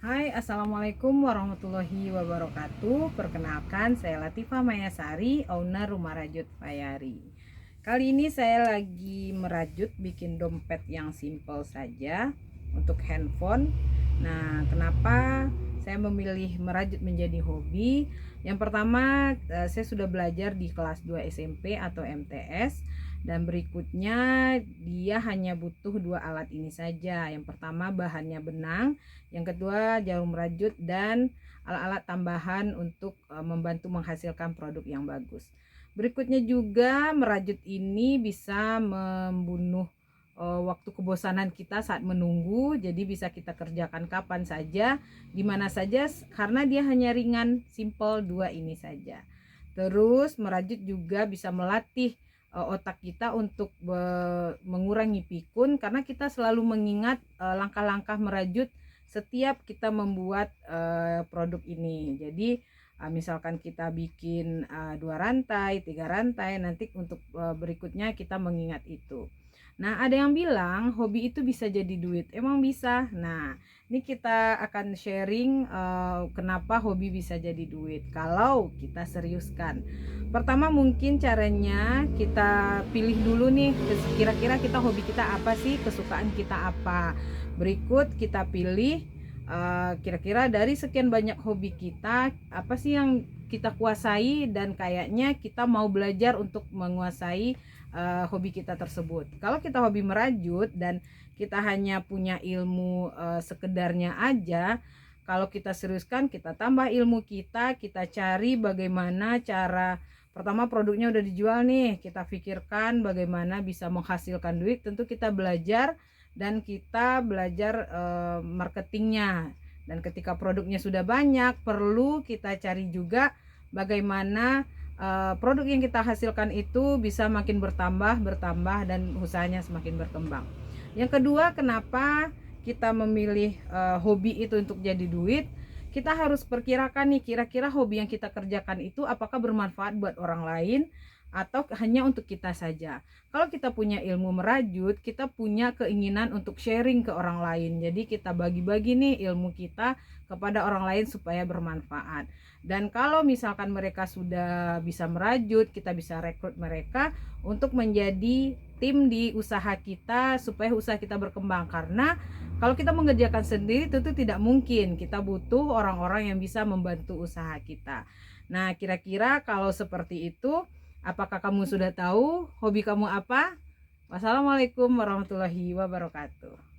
Hai, assalamualaikum warahmatullahi wabarakatuh. Perkenalkan, saya Latifah Mayasari, owner Rumah Rajut Fayari. Kali ini saya lagi merajut bikin dompet yang simple saja untuk handphone. Nah, kenapa saya memilih merajut menjadi hobi? Yang pertama, saya sudah belajar di kelas 2 SMP atau MTS. Dan berikutnya dia hanya butuh dua alat ini saja. Yang pertama bahannya benang, yang kedua jarum rajut dan alat-alat tambahan untuk membantu menghasilkan produk yang bagus. Berikutnya juga merajut ini bisa membunuh waktu kebosanan kita saat menunggu, jadi bisa kita kerjakan kapan saja, di mana saja, karena dia hanya ringan, simple, dua ini saja. Terus merajut juga bisa melatih otak kita untuk mengurangi pikun, karena kita selalu mengingat langkah-langkah merajut setiap kita membuat produk ini. Jadi misalkan kita bikin 2 rantai, 3 rantai, nanti untuk berikutnya kita mengingat itu. Nah, ada yang bilang hobi itu bisa jadi duit. Emang bisa? Nah, ini kita akan sharing kenapa hobi bisa jadi duit kalau kita seriuskan. Pertama, mungkin caranya kita pilih dulu nih, kira-kira kita hobi kita apa sih, kesukaan kita apa. Berikut kita pilih kira-kira dari sekian banyak hobi kita, apa sih yang kita kuasai dan kayaknya kita mau belajar untuk menguasai hobi kita tersebut. Kalau kita hobi merajut dan kita hanya punya ilmu sekedarnya aja, kalau kita seriuskan, kita tambah ilmu kita cari bagaimana cara. Pertama, produknya udah dijual nih, kita pikirkan bagaimana bisa menghasilkan duit. Tentu kita belajar dan kita belajar marketingnya. Dan ketika produknya sudah banyak, perlu kita cari juga bagaimana produk yang kita hasilkan itu bisa makin bertambah dan usahanya semakin berkembang. Yang kedua, kenapa kita memilih hobi itu untuk jadi duit? Kita harus perkirakan nih, kira-kira hobi yang kita kerjakan itu apakah bermanfaat buat orang lain atau hanya untuk kita saja. Kalau kita punya ilmu merajut, kita punya keinginan untuk sharing ke orang lain. Jadi kita bagi-bagi nih ilmu kita kepada orang lain supaya bermanfaat. Dan kalau misalkan mereka sudah bisa merajut, kita bisa rekrut mereka untuk menjadi tim di usaha kita supaya usaha kita berkembang. Karena kalau kita mengerjakan sendiri tentu tidak mungkin, kita butuh orang-orang yang bisa membantu usaha kita. Nah, kira-kira kalau seperti itu, apakah kamu sudah tahu hobi kamu apa? Wassalamualaikum warahmatullahi wabarakatuh.